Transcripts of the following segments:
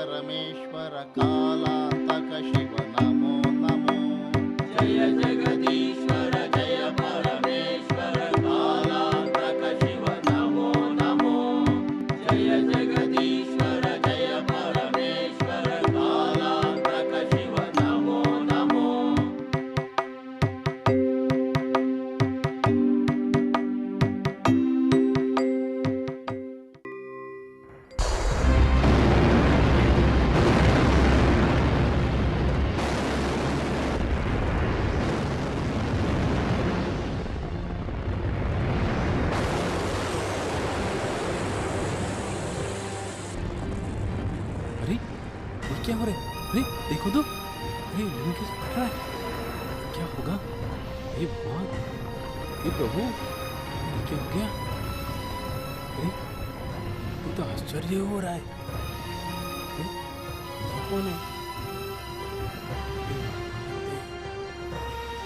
परमेश्वर कालांतक शिव नमो नमो। जय जगदीश्वर जय परमेश्वर कालांतक शिव नमो नमो। जय जगदीश्वर जय परमेश्वर कालांतक शिव नमो नमो। अरे ये क्या हो रहा है? अरे देखो तो, अरे लिंग कैसे फट रहा है? क्या होगा? हे भगवान, हे प्रभु, ये क्या हो गया? अरे ये तो आश्चर्य हो रहा है। अरे, ये कौन है?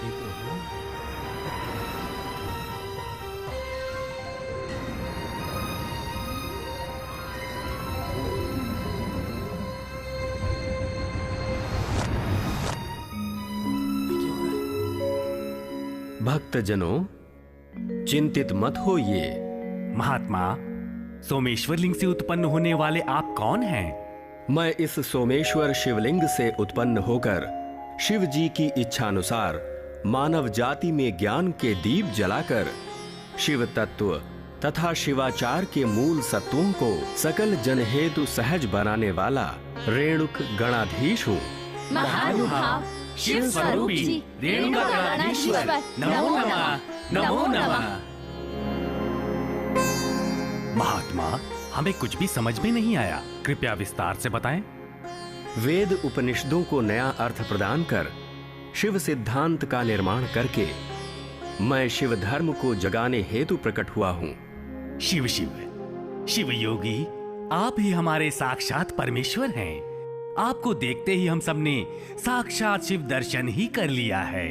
हे प्रभु, भक्तजनों, चिंतित मत होइए। महात्मा, सोमेश्वर लिंग से उत्पन्न होने वाले आप कौन हैं? मैं इस सोमेश्वर शिवलिंग से उत्पन्न होकर शिव जी की इच्छानुसार मानव जाति में ज्ञान के दीप जलाकर शिव तत्व तथा शिवाचार के मूल सत्वों को सकल जनहेतु सहज बनाने वाला रेणुक गणाधीश हूँ। महानुभाव शिव स्वरूपी रेणुका गणाधीश्वर नमो नमः, नमो नमः। महात्मा, हमें कुछ भी समझ में नहीं आया, कृपया विस्तार से बताएं। वेद उपनिषदों को नया अर्थ प्रदान कर शिव सिद्धांत का निर्माण करके मैं शिव धर्म को जगाने हेतु प्रकट हुआ हूँ। शिव शिव शिव योगी, आप ही हमारे साक्षात परमेश्वर हैं। आपको देखते ही हम सबने साक्षात शिव दर्शन ही कर लिया है।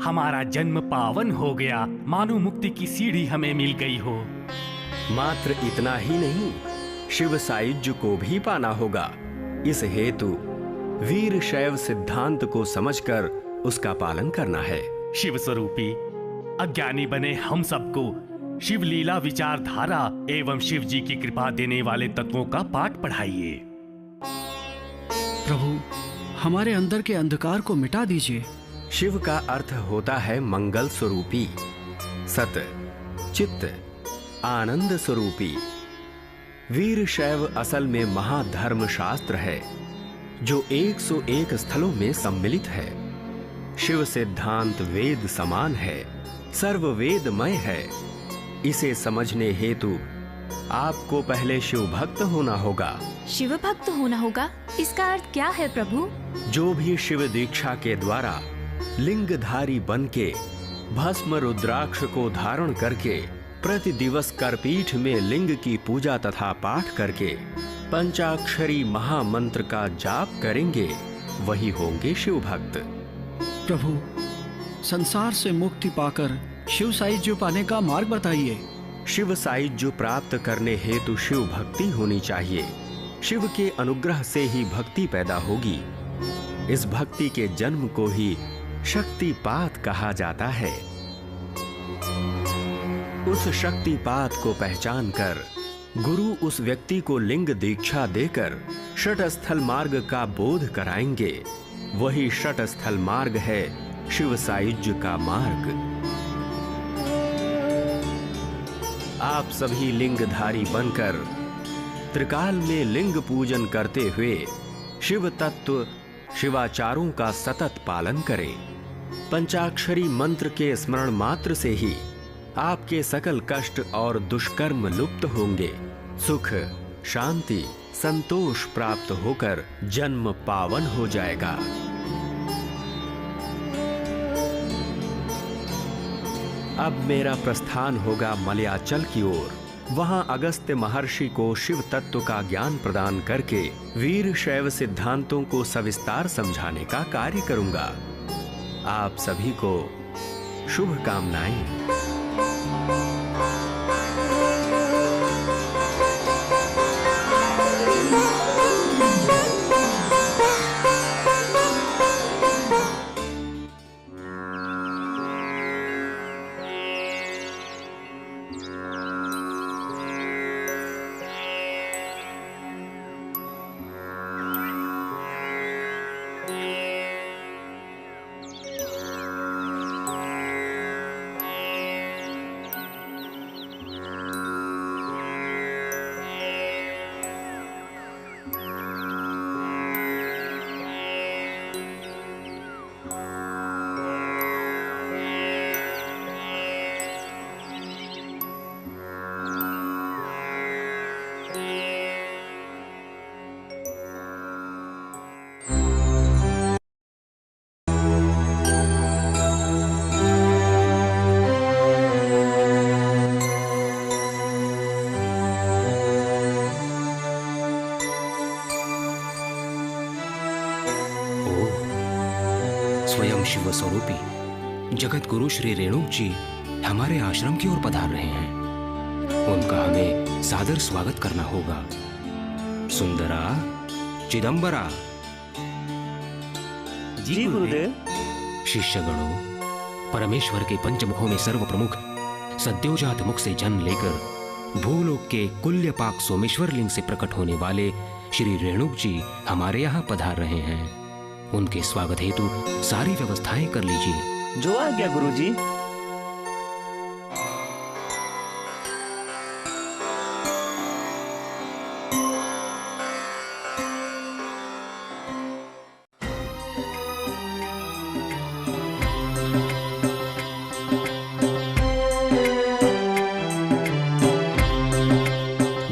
हमारा जन्म पावन हो गया, मानो मुक्ति की सीढ़ी हमें मिल गई हो। मात्र इतना ही नहीं, शिव सायुज्य को भी पाना होगा। इस हेतु वीर शैव सिद्धांत को समझकर उसका पालन करना है। शिव स्वरूपी, अज्ञानी बने हम सबको शिव लीला विचारधारा एवं शिव जी की कृपा देने वाले तत्वों का पाठ पढ़ाइए। प्रभु, हमारे अंदर के अंधकार को मिटा दीजिए। शिव का अर्थ होता है मंगल स्वरूपी, सत, चित्त, आनंद स्वरूपी। वीर शैव असल में महाधर्म शास्त्र है जो 101 स्थलों में सम्मिलित है। शिव सिद्धांत वेद समान है, सर्व वेदमय है। इसे समझने हेतु आपको पहले शिव भक्त होना होगा। शिव भक्त होना होगा, इसका अर्थ क्या है प्रभु? जो भी शिव दीक्षा के द्वारा लिंगधारी बनके भस्म रुद्राक्ष को धारण करके प्रति दिवस करपीठ में लिंग की पूजा तथा पाठ करके पंचाक्षरी महामंत्र का जाप करेंगे, वही होंगे शिव भक्त। प्रभु, संसार से मुक्ति पाकर शिव सायुज्य पाने का मार्ग बताइए। शिव सायुज्य प्राप्त करने हेतु शिव भक्ति होनी चाहिए। शिव के अनुग्रह से ही भक्ति पैदा होगी। इस भक्ति के जन्म को ही शक्तिपात कहा जाता है। उस शक्तिपात को पहचान कर गुरु उस व्यक्ति को लिंग दीक्षा देकर षटस्थल मार्ग का बोध कराएंगे। वही षटस्थल मार्ग है शिव सायुज्य का मार्ग। आप सभी लिंगधारी बनकर त्रिकाल में लिंग पूजन करते हुए शिव तत्व शिवाचारों का सतत पालन करें। पंचाक्षरी मंत्र के स्मरण मात्र से ही आपके सकल कष्ट और दुष्कर्म लुप्त होंगे। सुख, शांति, संतोष प्राप्त होकर जन्म पावन हो जाएगा। अब मेरा प्रस्थान होगा मलयाचल की ओर। वहां अगस्त्य महर्षि को शिव तत्व का ज्ञान प्रदान करके वीर शैव सिद्धांतों को सविस्तार समझाने का कार्य करूंगा। आप सभी को शुभकामनाएं। स्वयं शिव स्वरूपी जगत गुरु श्री रेणुक जी हमारे आश्रम की ओर पधार रहे हैं। उनका हमें सादर स्वागत करना होगा। सुंदरा, चिदंबरा। जी गुरुदेव। शिष्यगणों, परमेश्वर के पंचमुखों में सर्व प्रमुख सद्योजात मुख से जन्म लेकर भूलोक के कुल्यपाक सोमेश्वर लिंग से प्रकट होने वाले श्री रेणुक जी हमारे यहाँ पधार रहे हैं। उनके स्वागत हेतु सारी व्यवस्थाएं कर लीजिए। जो आज्ञा गुरुजी।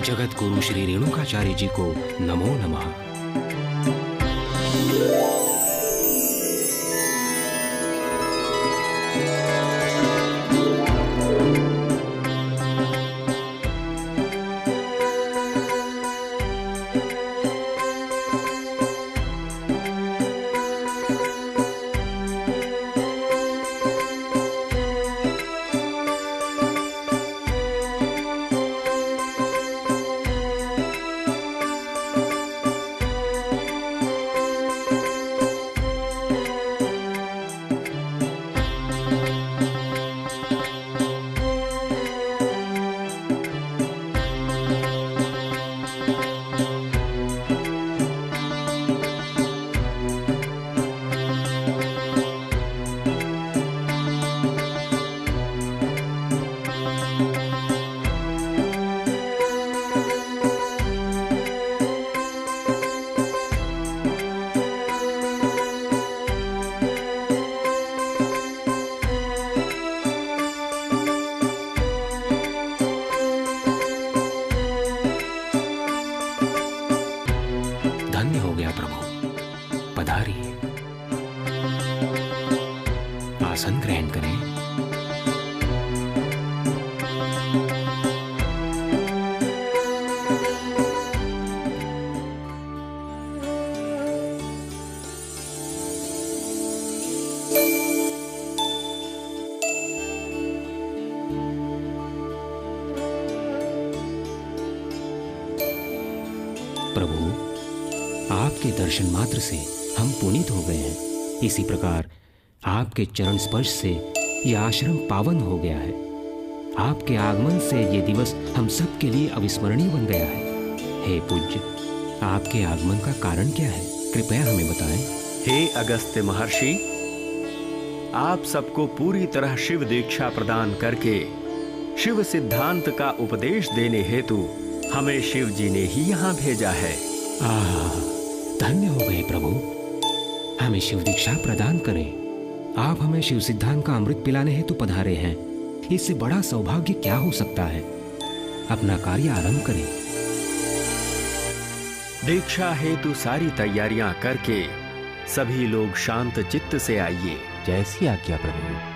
जगत गुरु श्री रेणुकाचार्य जी को नमो नमः। आसन ग्रहण करें। प्रभु, आपके दर्शन मात्र से हम पुनीत हो गए हैं। इसी प्रकार आपके चरण स्पर्श से यह आश्रम पावन हो गया है। आपके आगमन से ये दिवस हम सब के लिए अविस्मरणीय बन गया है। हे पूज्य, आपके आगमन का कारण क्या है? कृपया हमें बताएं। हे अगस्त्य महर्षि, आप सबको पूरी तरह शिव दीक्षा प्रदान करके शिव सिद्धांत का उपदेश देने हेतु हमें शिव जी ने ही यहाँ भेजा है। धन्य हो गए प्रभु, हमें शिव दीक्षा प्रदान करें। आप हमें शिव सिद्धांत का अमृत पिलाने हेतु पधारे हैं। इससे बड़ा सौभाग्य क्या हो सकता है? अपना कार्य आरंभ करें। दीक्षा हेतु सारी तैयारियां करके सभी लोग शांत चित्त से आइए। जैसी आज्ञा प्रभु।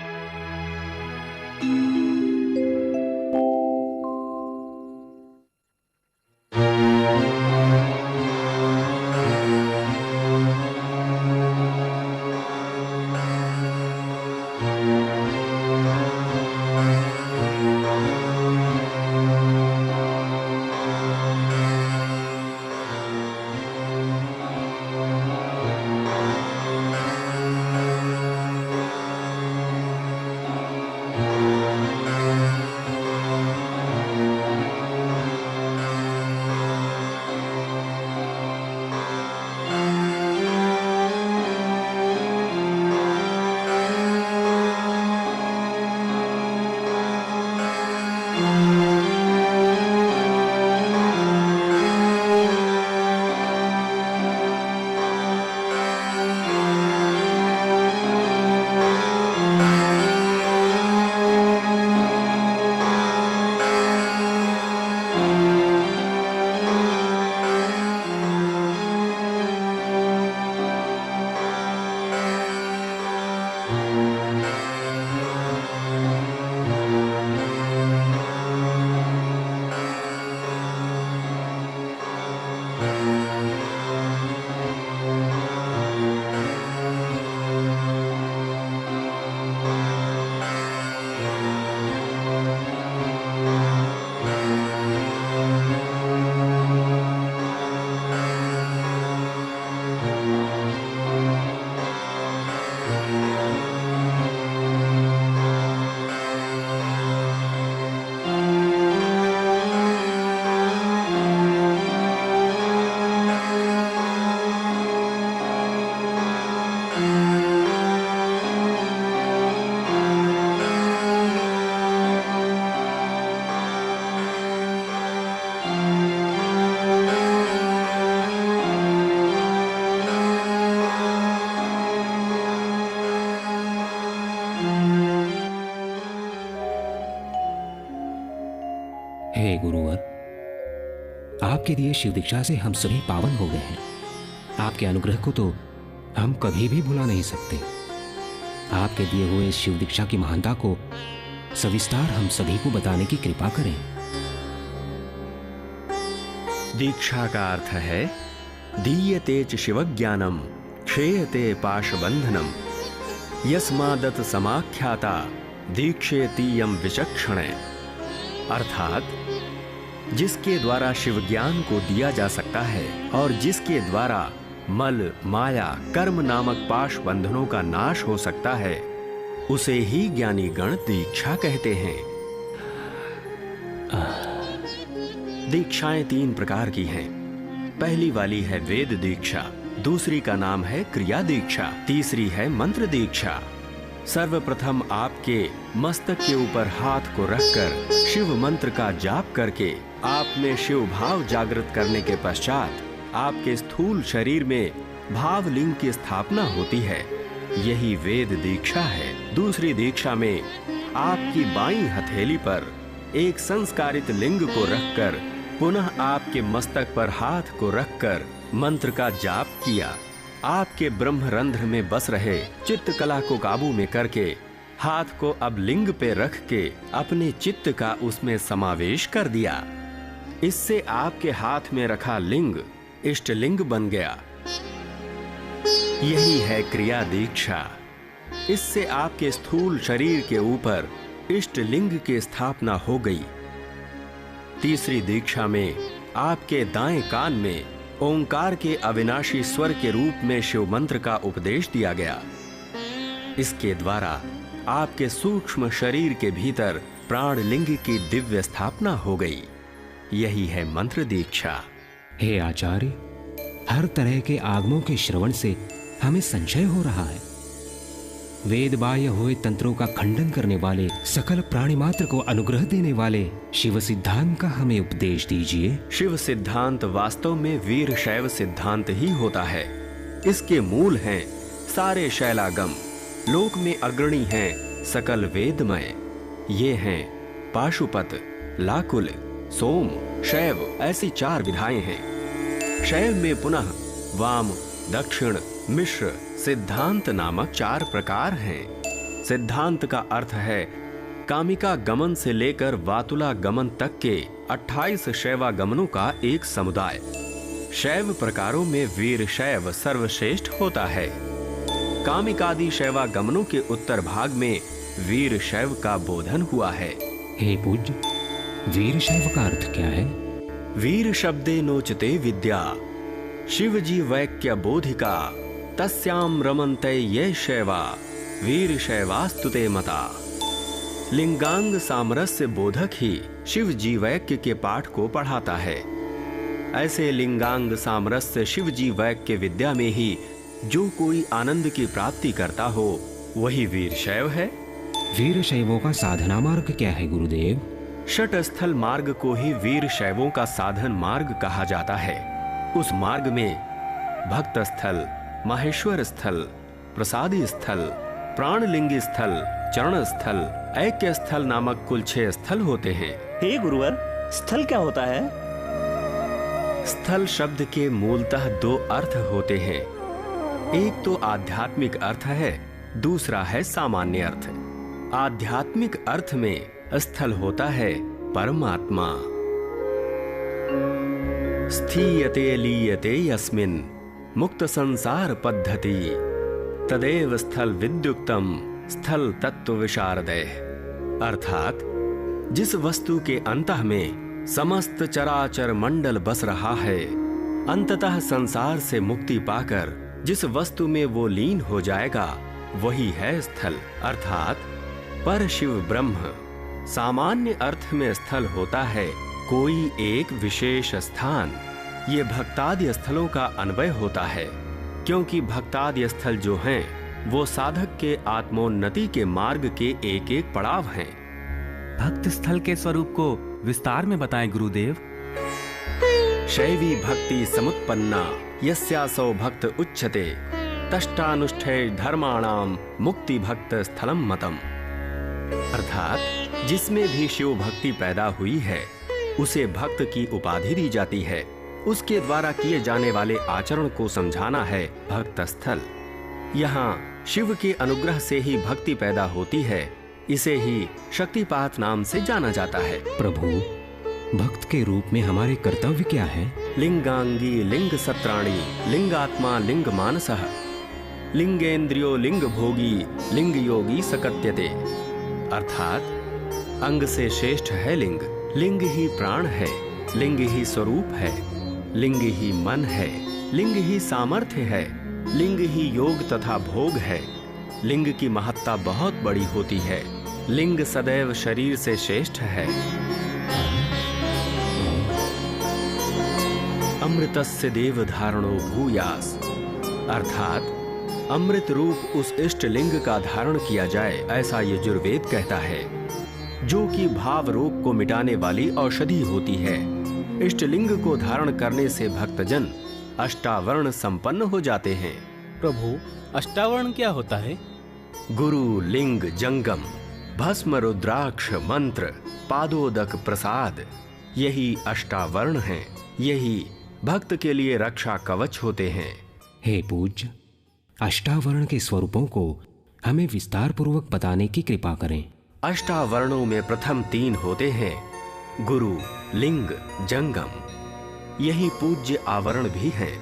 आपके दिए शिव दीक्षा से हम सभी पावन हो गए हैं। आपके अनुग्रह को तो हम कभी भी भुला नहीं सकते। आपके दिए हुए इस शिव दीक्षा की महानता को सविस्तार हम सभी को बताने की कृपा करें। दीक्षा का अर्थ है दीयते च शिवज्ञानम क्षेयते पाशबंधनम यस्मादत समाख्याता दीक्षेतीयम विचक्षण। अर्थात जिसके द्वारा शिव ज्ञान को दिया जा सकता है और जिसके द्वारा मल माया कर्म नामक पाश बंधनों का नाश हो सकता है, उसे ही ज्ञानी गण दीक्षा कहते हैं। दीक्षाएं 3 प्रकार की हैं। पहली वाली है वेद दीक्षा, दूसरी का नाम है क्रिया दीक्षा, तीसरी है मंत्र दीक्षा। सर्वप्रथम आपके मस्तक के ऊपर हाथ को रखकर शिव मंत्र का जाप करके आप में शिव भाव जागृत करने के पश्चात आपके स्थूल शरीर में भावलिंग की स्थापना होती है। यही वेद दीक्षा है। दूसरी दीक्षा में आपकी बाईं हथेली पर एक संस्कारित लिंग को रखकर पुनः आपके मस्तक पर हाथ को रखकर मंत्र का जाप किया। आपके ब्रह्मरंध्र में बस रहे चित्त कला को काबू में करके हाथ को अब लिंग पे रख के अपने चित्त का उसमें समावेश कर दिया। इससे आपके हाथ में रखा लिंग इष्ट लिंग बन गया। यही है क्रिया दीक्षा। इससे आपके स्थूल शरीर के ऊपर इष्ट लिंग की स्थापना हो गई। तीसरी दीक्षा में आपके दाएं कान में ओंकार के अविनाशी स्वर के रूप में शिव मंत्र का उपदेश दिया गया। इसके द्वारा आपके सूक्ष्म शरीर के भीतर प्राण लिंग की दिव्य स्थापना हो गई। यही है मंत्र दीक्षा। हे आचार्य, हर तरह के आगमों के श्रवण से हमें संशय हो रहा है। वेद बाह्य हुए तंत्रों का खंडन करने वाले, सकल प्राणी मात्र को अनुग्रह देने वाले शिव सिद्धांत का हमें उपदेश दीजिए। शिव सिद्धांत वास्तव में वीर शैव सिद्धांत ही होता है। इसके मूल हैं सारे शैलागम, लोक में अग्रणी हैं सकल वेदमय। ये हैं पाशुपत, लाकुल, सोम, शैव, ऐसी 4 विधाएं हैं। शैव में पुनः वाम, दक्षिण, मिश्र, सिद्धांत नामक 4 प्रकार हैं। सिद्धांत का अर्थ है कामिका गमन से लेकर वातुला गमन तक के 28 शैवागमनों का एक समुदाय। शैव प्रकारों में वीर शैव सर्वश्रेष्ठ होता है। कामिकादि शैवागमनों के उत्तर भाग में वीर शैव का बोधन हुआ है। हे पूज्य, वीर शैव का अर्थ क्या है? वीर शब्दे नोचते विद्या, शिव जी वैक्य बोधिका, तस्याम रमन्ते ये शैवा, वीर शैवास्तुते मता। लिंगांग सामरस्य बोधक ही शिव जी वैक्य के पाठ को पढ़ाता है। ऐसे लिंगांग सामरस्य शिव जी वैक्य विद्या में ही जो कोई आनंद की प्राप्ति करता हो, वही वीर शैव है। वीर शैवों का साधना मार्ग क्या है गुरुदेव? षट स्थल मार्ग को ही वीर शैवों का साधन मार्ग कहा जाता है। उस मार्ग में भक्त स्थल, माहेश्वर स्थल, प्रसादी स्थल, प्राणलिंगी स्थल, चरण स्थल, ऐक्य स्थल नामक कुल 6 स्थल होते हैं। हे गुरुवर, स्थल क्या होता है? स्थल शब्द के मूलतः 2 अर्थ होते हैं। एक तो आध्यात्मिक अर्थ है, दूसरा है सामान्य अर्थ। आध्यात्मिक अर्थ में स्थल होता है परमात्मा। स्थीयते लीयते यस्मिन् मुक्त संसार पद्धति, तदेव स्थल विद्युक्तम स्थल तत्व विशारदय। अर्थात जिस वस्तु के अंतः में समस्त चराचर मंडल बस रहा है, अंततः संसार से मुक्ति पाकर जिस वस्तु में वो लीन हो जाएगा, वही है स्थल, अर्थात पर शिव ब्रह्म। सामान्य अर्थ में स्थल होता है कोई एक विशेष स्थान। ये भक्तादि स्थलों का अन्वय होता है, क्योंकि भक्तादि स्थल जो हैं, वो साधक के आत्मोन्नति के मार्ग के एक एक पड़ाव हैं। भक्त स्थल के स्वरूप को विस्तार में बताएं गुरुदेव। शैवी भक्ति समुत्पन्ना यस्यासौ भक्त उच्यते, तष्टानुष्ठे धर्माणाम मुक्ति भक्त स्थलम मतम। अर्थात जिसमें भी शिव भक्ति पैदा हुई है, उसे भक्त की उपाधि दी जाती है। उसके द्वारा किए जाने वाले आचरण को समझाना है भक्त स्थल। यहाँ शिव के अनुग्रह से ही भक्ति पैदा होती है, इसे ही शक्तिपात नाम से जाना जाता है। प्रभु, भक्त के रूप में हमारे कर्तव्य क्या है? लिंगांगी लिंग सत्राणी लिंगात्मा लिंग मानसः लिंगेन्द्रियो लिंग भोगी लिंग योगी सकत्यते। अर्थात अंग से श्रेष्ठ है लिंग, लिंग ही प्राण है, लिंग ही स्वरूप है, लिंग ही मन है, लिंग ही सामर्थ्य है, लिंग ही योग तथा भोग है। लिंग की महत्ता बहुत बड़ी होती है। लिंग सदैव शरीर से श्रेष्ठ है। अमृतस्य देव धारणो भूयास, अर्थात अमृत रूप उस इष्ट लिंग का धारण किया जाए, ऐसा यजुर्वेद कहता है, जो कि भाव रोग को मिटाने वाली औषधि होती है। इष्ट लिंग को धारण करने से भक्तजन अष्टावर्ण संपन्न हो जाते हैं। प्रभु, अष्टावर्ण क्या होता है? गुरु, लिंग, जंगम, भस्म, रुद्राक्ष, मंत्र, पादोदक, प्रसाद, यही अष्टावर्ण हैं। यही भक्त के लिए रक्षा कवच होते हैं। हे पूज्य, अष्टावर्ण के स्वरूपों को हमें विस्तार पूर्वक बताने की कृपा करें। अष्टावर्णों में प्रथम 3 होते हैं, गुरु, लिंग, जंगम। यही पूज्य आवरण भी हैं।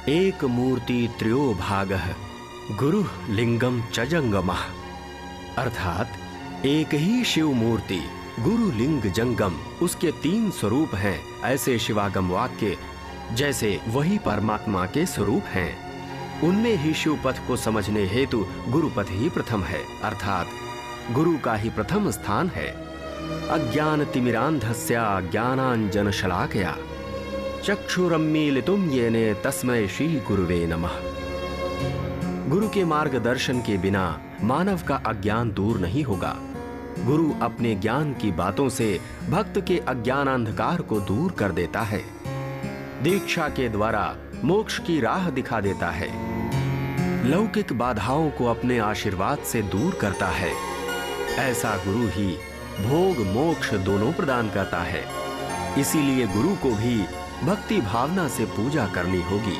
एक मूर्ति त्रयो भागः गुरु लिंगम च जंगमः, अर्थात एक ही शिव मूर्ति, गुरु, लिंग, जंगम, उसके 3 स्वरूप हैं। ऐसे शिवागम वाक्य जैसे वही परमात्मा के स्वरूप हैं। उनमें ही शिव पथ को समझने हेतु गुरुपथ ही प्रथम है, अर्थात गुरु का ही प्रथम स्थान है। अज्ञान तिमिरांधस्य ज्ञानांजन शलाकया चक्षुरम्मीलितुम येने तस्मै श्री गुरुवे नमः। गुरु के मार्गदर्शन के बिना मानव का अज्ञान दूर नहीं होगा। गुरु अपने ज्ञान की बातों से भक्त के अज्ञानांधकार को दूर कर देता है। दीक्षा के द्वारा मोक्ष की राह दिखा देता है। लौकिक बाधाओं को अपने आशीर्वाद से दूर करता है। ऐसा गुरु ही भोग मोक्ष दोनों प्रदान करता है। इसीलिए गुरु को भी भक्ति भावना से पूजा करनी होगी।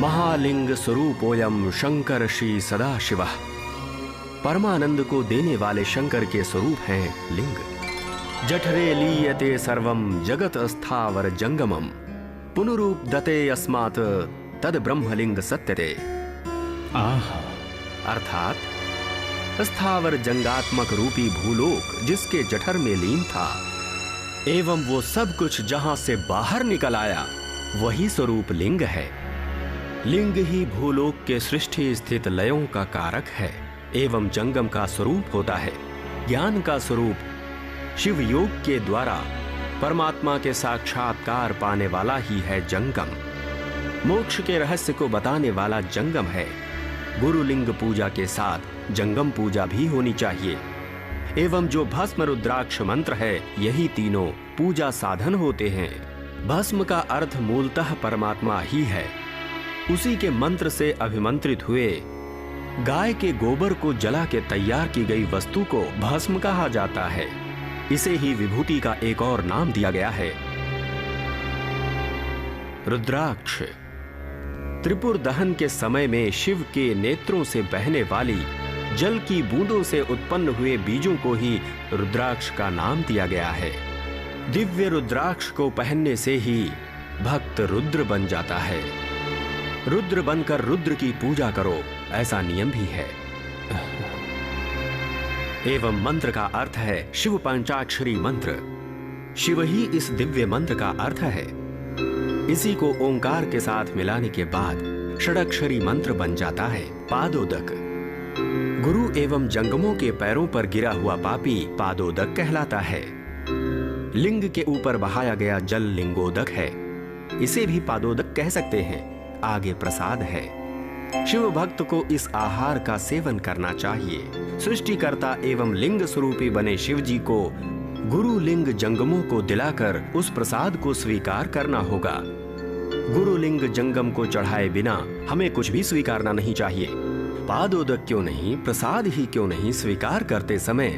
महालिंग स्वरूपोयम शंकर श्री सदाशिवः, परमानंद को देने वाले शंकर के स्वरूप हैं लिंग। जठरे लीयते सर्वम जगत स्थावर जंगमम पुनरूप दते अस्मात् तद ब्रह्मलिंग सत्यते। आहा, अर्थात स्थावर जंगात्मक रूपी भूलोक जिसके जठर में लीन था, एवं वो सब कुछ जहां से बाहर निकल आया, वही स्वरूप लिंग है। लिंग ही भूलोक के सृष्टि स्थित लयों का कारक है एवं जंगम का स्वरूप होता है। ज्ञान का स्वरूप शिव योग के द्वारा परमात्मा के साक्षात्कार पाने वाला ही है जंगम। मोक्ष के रहस्य को बताने वाला जंगम है। गुरु लिंग पूजा के साथ जंगम पूजा भी होनी चाहिए। एवं जो भस्म रुद्राक्ष मंत्र है, यही तीनों पूजा साधन होते हैं। भस्म का अर्थ मूलतः परमात्मा ही है। उसी के मंत्र से अभिमंत्रित हुए गाय के गोबर को जला के तैयार की गई वस्तु को भस्म कहा जाता है। इसे ही विभूति का एक और नाम दिया गया है। रुद्राक्ष त्रिपुर दहन के समय में शिव के नेत्रों से बहने वाली जल की बूंदों से उत्पन्न हुए बीजों को ही रुद्राक्ष का नाम दिया गया है। दिव्य रुद्राक्ष को पहनने से ही भक्त रुद्र बन जाता है। रुद्र बनकर रुद्र की पूजा करो, ऐसा नियम भी है। एवं मंत्र का अर्थ है शिव पंचाक्षरी मंत्र। शिव ही इस दिव्य मंत्र का अर्थ है। इसी को ओंकार के साथ मिलाने के बाद षडक्षरी मंत्र बन जाता है पादोदक। गुरु एवं जंगमों के पैरों पर गिरा हुआ पापी पादोदक कहलाता है। लिंग के ऊपर बहाया गया जल लिंगोदक है। इसे भी पादोदक कह सकते हैं। आगे प्रसाद है। शिव भक्त को इस आहार का सेवन करना चाहिए। सृष्टिकर्ता एवं लिंग स्वरूपी बने शिव जी को गुरु लिंग जंगमों को दिलाकर उस प्रसाद को स्वीकार करना होगा। गुरु लिंग जंगम को चढ़ाए बिना हमें कुछ भी स्वीकारना नहीं चाहिए। पादोदक क्यों नहीं, प्रसाद ही क्यों नहीं, स्वीकार करते समय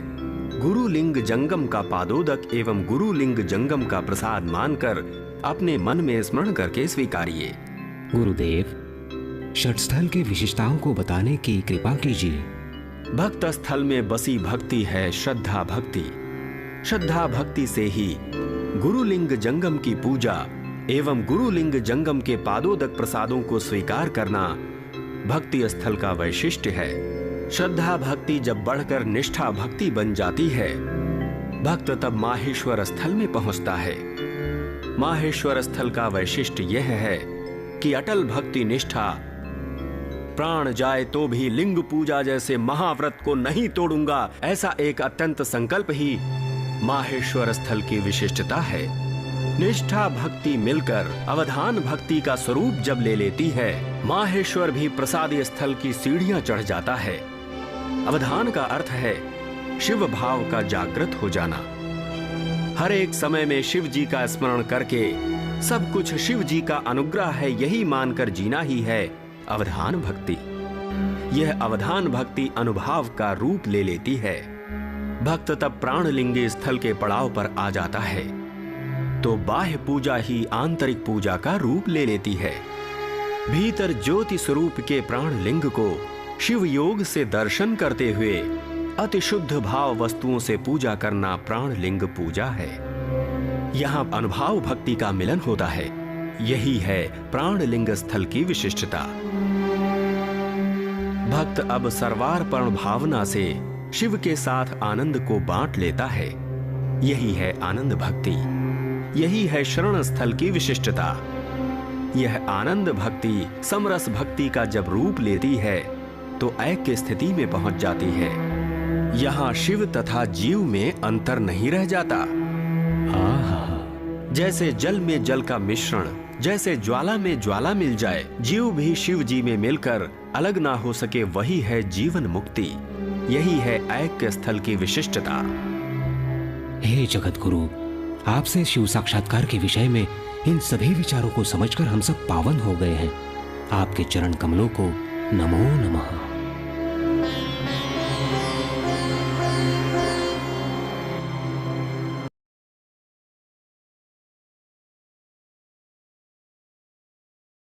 गुरुलिंग जंगम का पादोदक एवं गुरुलिंग जंगम का प्रसाद मानकर अपने मन में स्मरण करके स्वीकारिए। गुरुदेव, षटस्थल के विशेषताओं को बताने की कृपा कीजिए। भक्त स्थल में बसी भक्ति है श्रद्धा भक्ति। श्रद्धा भक्ति से ही गुरुलिंग जंगम की पूजा एवं गुरुलिंग जंगम के पादोदक प्रसादों को स्वीकार करना भक्ति स्थल का वैशिष्ट्य है। श्रद्धा भक्ति जब बढ़कर निष्ठा भक्ति बन जाती है, भक्त तब माहेश्वर स्थल में पहुंचता है। माहेश्वर स्थल का वैशिष्ट्य यह है कि अटल भक्ति निष्ठा, प्राण जाए तो भी लिंग पूजा जैसे महाव्रत को नहीं तोड़ूंगा, ऐसा एक अत्यंत संकल्प ही माहेश्वर स्थल की विशिष्टता है। निष्ठा भक्ति मिलकर अवधान भक्ति का स्वरूप जब ले लेती है, माहेश्वर भी प्रसादी स्थल की सीढ़ियां चढ़ जाता है। अवधान का अर्थ है शिव भाव का जागृत हो जाना। हर एक समय में शिव जी का स्मरण करके सब कुछ शिव जी का अनुग्रह है यही मानकर जीना ही है अवधान भक्ति। यह अवधान भक्ति अनुभाव का रूप ले लेती है। भक्त तब प्राणलिंगी स्थल के पड़ाव पर आ जाता है तो बाह्य पूजा ही आंतरिक पूजा का रूप ले लेती है। भीतर ज्योति स्वरूप के प्राणलिंग को शिव योग से दर्शन करते हुए अति शुद्ध भाव वस्तुओं से पूजा करना प्राणलिंग पूजा है। यहाँ अनुभाव भक्ति का मिलन होता है। यही है प्राणलिंग स्थल की विशिष्टता। भक्त अब सर्वार्पण भावना से शिव के साथ आनंद को बांट लेता है। यही है आनंद भक्ति। यही है शरण स्थल की विशिष्टता। यह आनंद भक्ति समरस भक्ति का जब रूप लेती है तो ऐक्य स्थिति में पहुंच जाती है। यहाँ शिव तथा जीव में अंतर नहीं रह जाता। जैसे जल में जल का मिश्रण, जैसे ज्वाला में ज्वाला मिल जाए, जीव भी शिव जी में मिलकर अलग ना हो सके, वही है जीवन मुक्ति। यही है ऐक्य स्थल की विशिष्टता। हे जगत गुरु, आपसे शिव साक्षात्कार के विषय में इन सभी विचारों को समझकर हम सब पावन हो गए हैं। आपके चरण कमलों को नमो नमः।